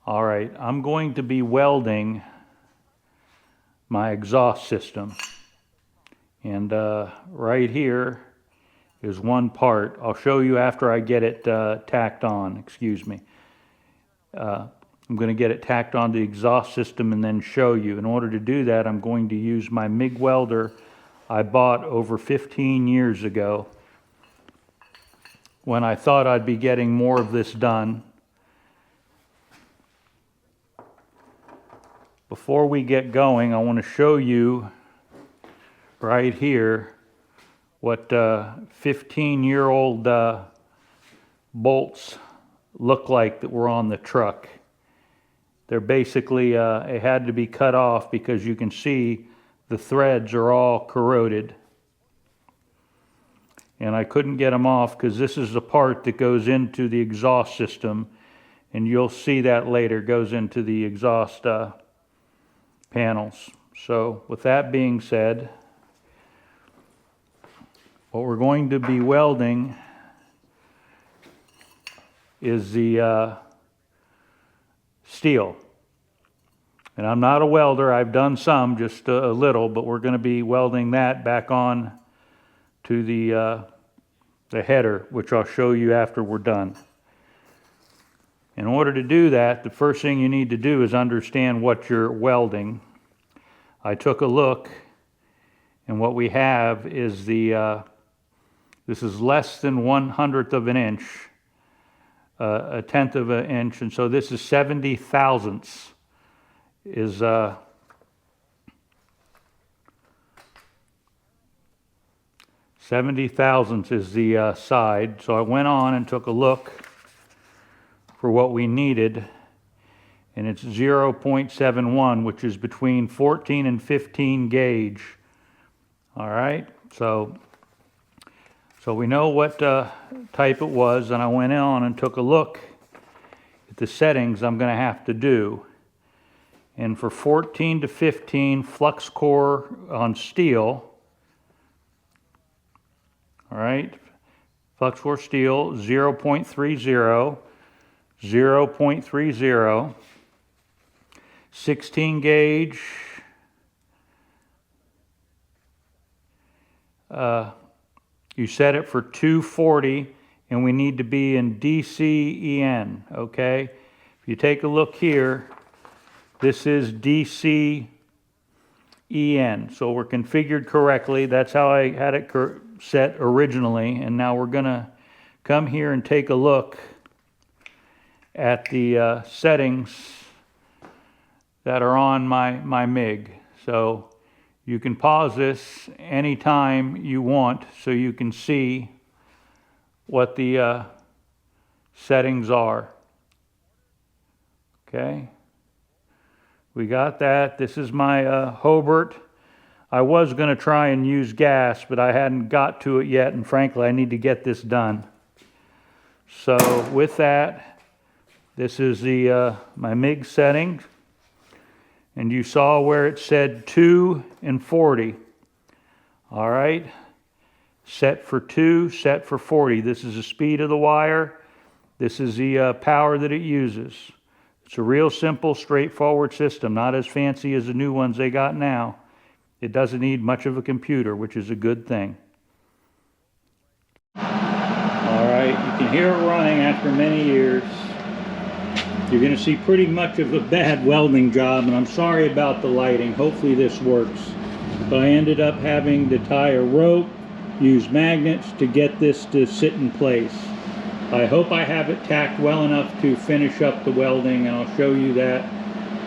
All right, I'm going to be welding my exhaust system. And right here is one part. I'll show you after I get it tacked on, excuse me. I'm going to get it tacked on the exhaust system and then show you. In order to do that, I'm going to use my MIG welder I bought over 15 years ago when I thought I'd be getting more of this done. Before we get going, I want to show you right here what 15-year-old bolts look like that were on the truck. They're basically, it had to be cut off because you can see the threads are all corroded. And I couldn't get them off because this is the part that goes into the exhaust system, and you'll see that later, goes into the exhaust panels. So with that being said, what we're going to be welding is the steel. And I'm not a welder. I've done some, just a little, but we're going to be welding that back on to the header, which I'll show you after we're done. In order to do that, the first thing you need to do is understand what you're welding. I took a look, and what we have is this is less than 1/100th of an inch, a 1/10 of an inch, and so this is 70 thousandths is 70 thousandths is the side. So I went on and took a look for what we needed, and it's 0.71, which is between 14 and 15 gauge. All right, so we know what type it was, and I went on and took a look at the settings I'm going to have to do. And for 14 to 15 flux core on steel, all right, flux core steel, 0.30, 0.30, 16 gauge, you set it for 240, and we need to be in DCEN, okay? If you take a look here, this is DCEN, so we're configured correctly. That's how I had it set originally, and now we're gonna come here and take a look at the settings that are on my MIG. So you can pause this anytime you want so you can see what the settings are. Okay, we got that. This is my Hobart. I was going to try and use gas, but I hadn't got to it yet, and frankly I need to get this done. So with that, this is the my MIG setting. And you saw where it said 2 and 40. All right, set for 2, set for 40. This is the speed of the wire. This is the power that it uses. It's a real simple, straightforward system, not as fancy as the new ones they got now. It doesn't need much of a computer, which is a good thing. All right, you can hear it running after many years. You're going to see pretty much of a bad welding job, and I'm sorry about the lighting. Hopefully this works. But I ended up having to tie a rope, use magnets to get this to sit in place. I hope I have it tacked well enough to finish up the welding, and I'll show you that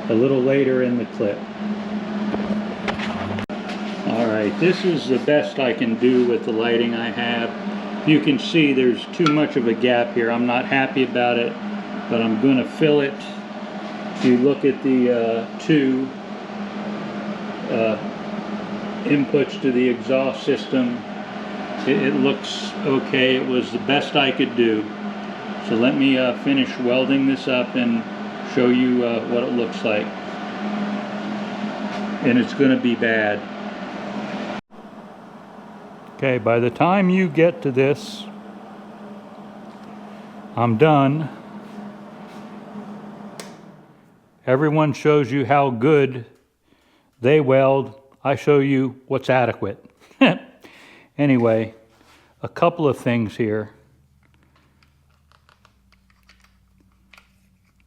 a little later in the clip. Alright, this is the best I can do with the lighting I have. You can see there's too much of a gap here. I'm not happy about it, but I'm going to fill it. If you look at the two inputs to the exhaust system, it looks okay. It was the best I could do. So let me finish welding this up and show you what it looks like. And it's going to be bad. Okay, by the time you get to this, I'm done. Everyone shows you how good they weld. I show you what's adequate. Anyway, a couple of things here.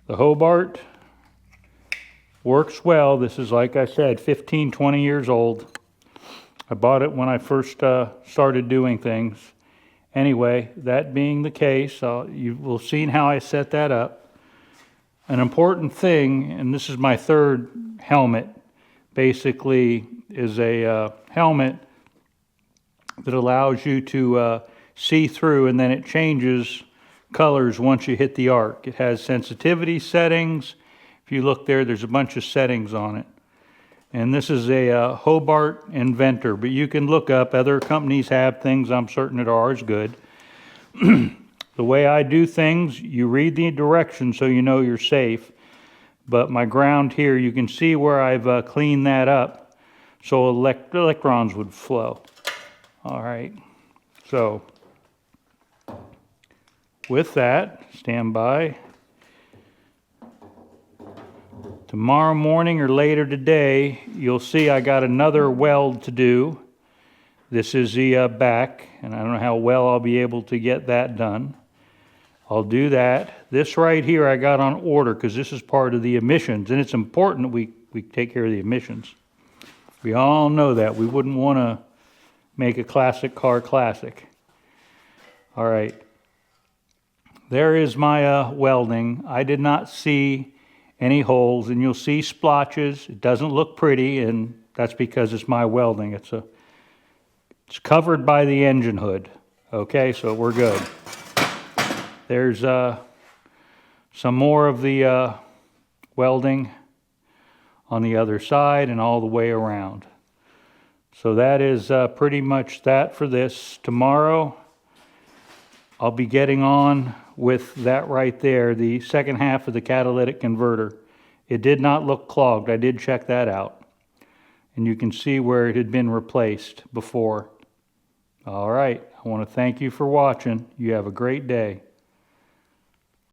The Hobart works well. This is, like I said, 15, 20 years old. I bought it when I first started doing things. Anyway, that being the case, you will see how I set that up. An important thing, and this is my third helmet, basically is a helmet that allows you to see through, and then it changes colors once you hit the arc. It has sensitivity settings. If you look there, there's a bunch of settings on it. And this is a Hobart inventor, but you can look up, other companies have things, I'm certain that ours good. The way I do things, you read the directions so you know you're safe. But my ground here, you can see where I've cleaned that up so electrons would flow. All right, so with that, stand by. Tomorrow morning or later today, you'll see I got another weld to do. This is the back, and I don't know how well I'll be able to get that done. I'll do that. This right here I got on order because this is part of the emissions, and it's important that we take care of the emissions. We all know that. We wouldn't want to make a classic car classic. All right. There is my welding. I did not see any holes, and you'll see splotches. It doesn't look pretty, and that's because it's my welding. It's covered by the engine hood. Okay, so we're good. There's some more of the welding on the other side and all the way around. So that is pretty much that for this. Tomorrow, I'll be getting on with that right there, the second half of the catalytic converter. It did not look clogged. I did check that out. And you can see where it had been replaced before. All right. I want to thank you for watching. You have a great day.